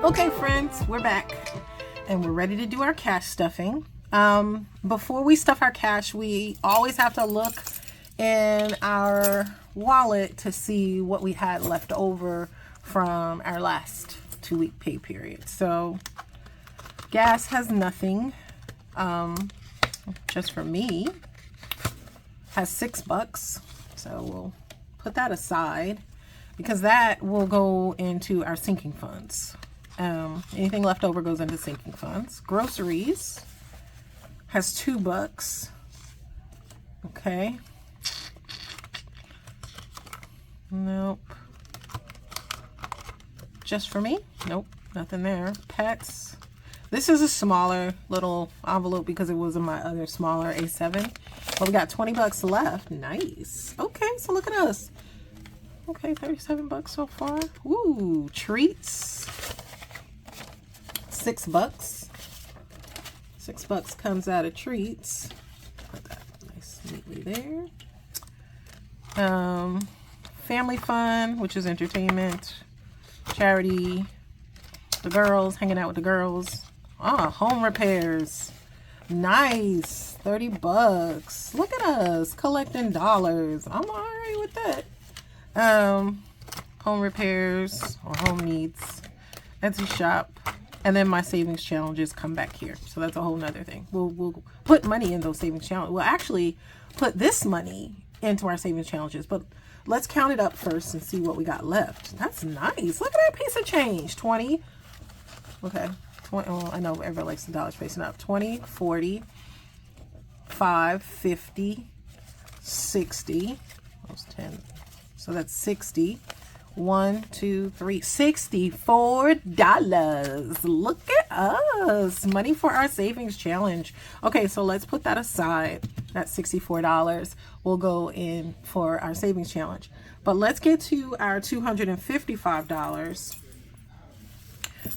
Okay, friends, we're back and we're ready to do our cash stuffing. Before we stuff our cash, we always have to look in our wallet to see what we had left over from our last 2-week pay period. So gas has nothing. Just for me has $6, so we'll put that aside because that will go into our sinking funds. Anything left over goes into sinking funds. Groceries has $2. Okay. Nope. Just for me? Nope. Nothing there. Pets. This is a smaller little envelope because it was in my other smaller A7. But we got $20 left. Nice. Okay, so look at us. Okay, $37 so far. Ooh, treats. $6. $6 comes out of treats. Put that nice neatly there. Family fun, which is entertainment. Charity. The girls, hanging out with the girls. Home repairs. Nice. $30. Look at us collecting dollars. I'm all right with that. Home repairs or home needs. Etsy shop. And then my savings challenges come back here. So that's a whole nother thing. We'll put money in those savings challenges. We'll actually put this money into our savings challenges. But let's count it up first and see what we got left. That's nice. Look at that piece of change. 20. Okay. 20. Oh, I know everybody likes the dollars facing up. 20, 40, 5, 50, 60. Those 10. So that's 60. 1, 2, 3, $64. Look at us. Money for our savings challenge. Okay, so let's put that aside. That $64 will go in for our savings challenge. But let's get to our $255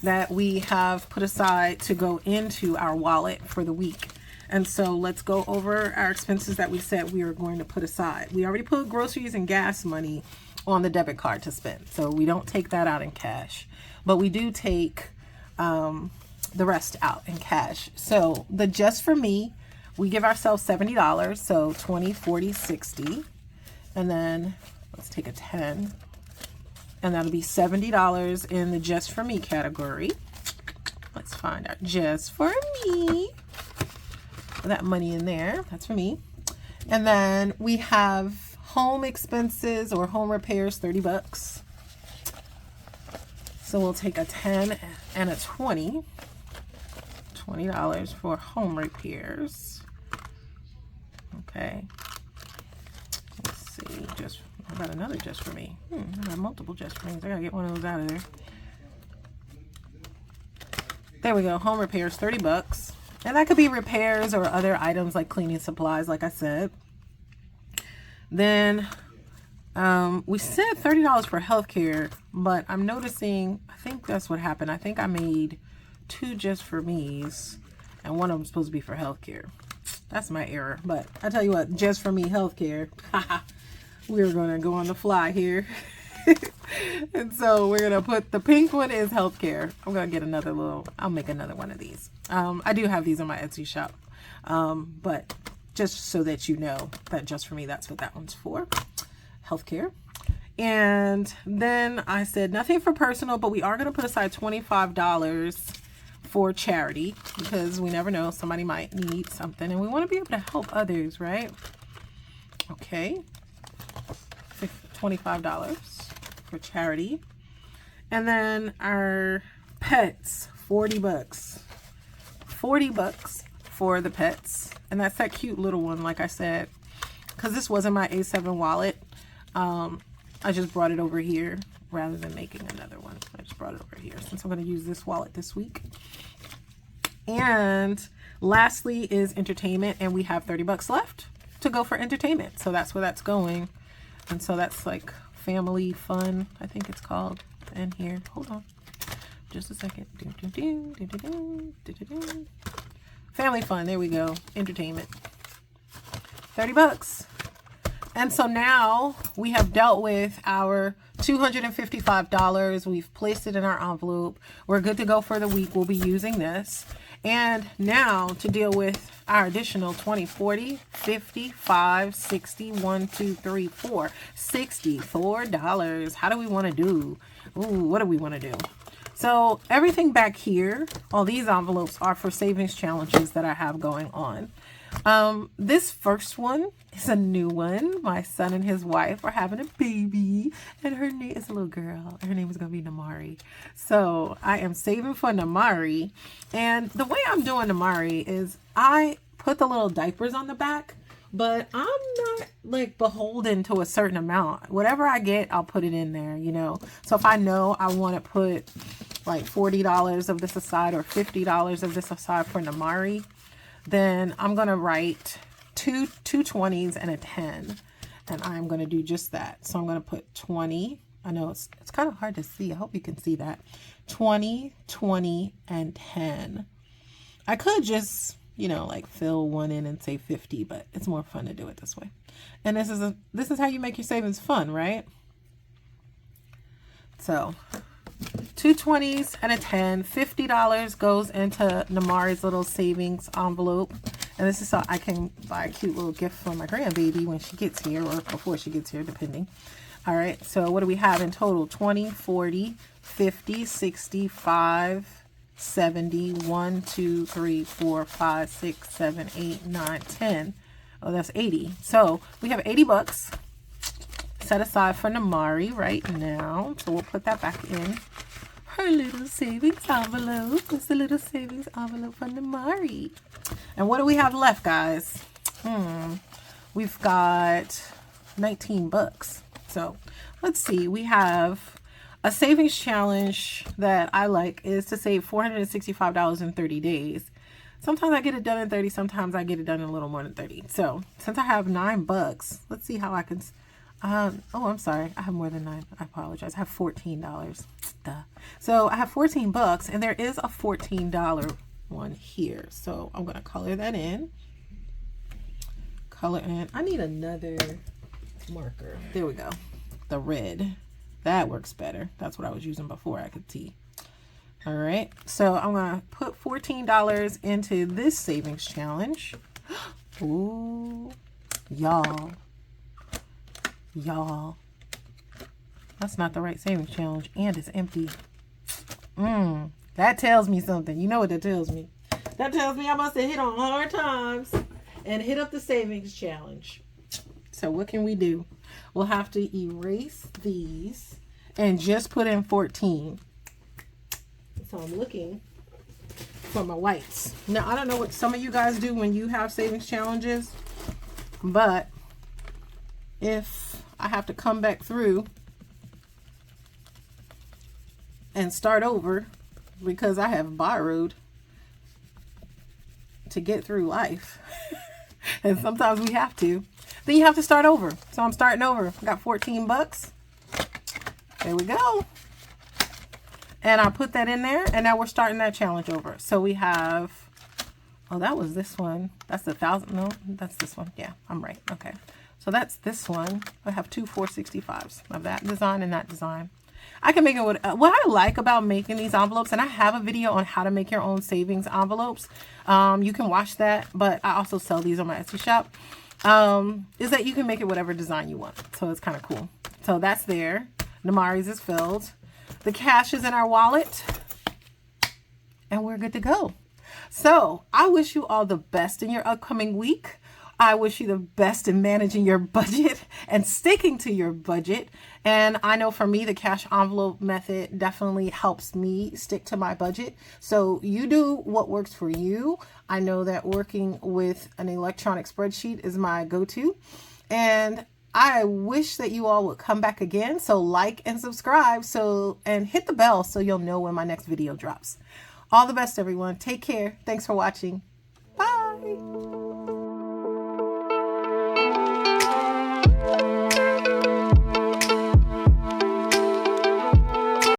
that we have put aside to go into our wallet for the week. And so let's go over our expenses that we said we were going to put aside. We already put groceries and gas money on the debit card to spend, so we don't take that out in cash, but we do take the rest out in cash. So the just for me, we give ourselves $70, so 20, 40, 60, and then let's take a 10, and that'll be $70 in the just for me category. Let's find out just for me. Put that money in there. That's for me. And then we have home expenses or home repairs, $30. So we'll take a 10 and a 20. $20 for home repairs. Okay. Let's see. Just I got another just for me. I got multiple just for me. I gotta get one of those out of there. There we go. Home repairs, $30. And that could be repairs or other items like cleaning supplies, like I said. Then we said $30 for healthcare, but I'm noticing, I think that's what happened. I think I made 2 just for me's and one of them supposed to be for healthcare. That's my error. But I tell you what, just for me healthcare, we're going to go on the fly here. And so we're going to put the pink one is healthcare. I'm going to get another I'll make another one of these. I do have these in my Etsy shop, but just so that you know that just for me, that's what that one's for. Healthcare. And then I said nothing for personal, but we are going to put aside $25 for charity because we never know, somebody might need something and we want to be able to help others, right? Okay. $25 for charity. And then our pets, $40. $40 for the pets. And that's that cute little one, like I said, because this wasn't my A7 wallet. I just brought it over here rather than making another one. I just brought it over here since I'm going to use this wallet this week. And lastly is entertainment, and we have $30 left to go for entertainment. So that's where that's going. And so that's like family fun, I think it's called in here. Hold on just a second. Family fun, there we go. Entertainment, $30. And so now we have dealt with our $255. We've placed it in our envelope. We're good to go for the week. We'll be using this. And now to deal with our additional 20, 40, 55, 60, 1, 2, 3, 4, $64. How do we want to do? Ooh, what do we want to do? So everything back here, all these envelopes are for savings challenges that I have going on. This first one is a new one. My son and his wife are having a baby, and her name is a little girl. Her name is going to be Namari. So I am saving for Namari. And the way I'm doing Namari is I put the little diapers on the back, but I'm not like beholden to a certain amount. Whatever I get, I'll put it in there, you know. So if I know I want to put like $40 of this aside or $50 of this aside for Namari, then I'm going to write two 20s and a 10. And I'm going to do just that. So I'm going to put 20. I know it's kind of hard to see. I hope you can see that. 20, 20, and 10. I could just, you know, like fill one in and say 50, but it's more fun to do it this way. And this is how you make your savings fun, right? So 2 20s and a 10. $50 goes into Namari's little savings envelope. And this is so I can buy a cute little gift for my grandbaby when she gets here, or before she gets here, depending. All right, so what do we have in total? 20, 40, 50, 65, 70, 1, 2, 3, 4, 5, 6, 7, 8, 9, 10. Oh, that's 80. So we have $80 set aside for Namari right now. So we'll put that back in her little savings envelope. It's a little savings envelope for Namari. And what do we have left, guys? We've got 19 bucks. So let's see. We have a savings challenge that I like is to save $465 in 30 days. Sometimes I get it done in 30. Sometimes I get it done in a little more than 30. So since I have $9, let's see how I can. Oh, I'm sorry. I have more than 9. I apologize. I have $14. Duh. So I have $14, and there is a $14 one here. So I'm going to color that in. Color in. I need another marker. There we go. The red. That works better. That's what I was using before I could see. All right. So I'm going to put $14 into this savings challenge. Ooh, y'all. Y'all, that's not the right savings challenge, and it's empty. That tells me something. You know what that tells me? That tells me I must have hit on hard times and hit up the savings challenge. So what can we do? We'll have to erase these and just put in 14. So I'm looking for my whites. Now, I don't know what some of you guys do when you have savings challenges, but if I have to come back through and start over because I have borrowed to get through life, and sometimes we have to, then you have to start over. So I'm starting over. I got $14. There we go. And I put that in there, and now we're starting that challenge over. So we have, oh, that was this one. That's the 1,000. No, that's this one. Yeah, I'm right. Okay. So that's this one. I have two 465s of that design and that design. I can make it what I like about making these envelopes, and I have a video on how to make your own savings envelopes. You can watch that, but I also sell these on my Etsy shop. Is that you can make it whatever design you want. So it's kind of cool. So that's there. Namari's is filled. The cash is in our wallet, and we're good to go. So I wish you all the best in your upcoming week. I wish you the best in managing your budget and sticking to your budget. And I know for me, the cash envelope method definitely helps me stick to my budget. So you do what works for you. I know that working with an electronic spreadsheet is my go-to. And I wish that you all would come back again. So like and subscribe and hit the bell so you'll know when my next video drops. All the best, everyone. Take care. Thanks for watching. Bye.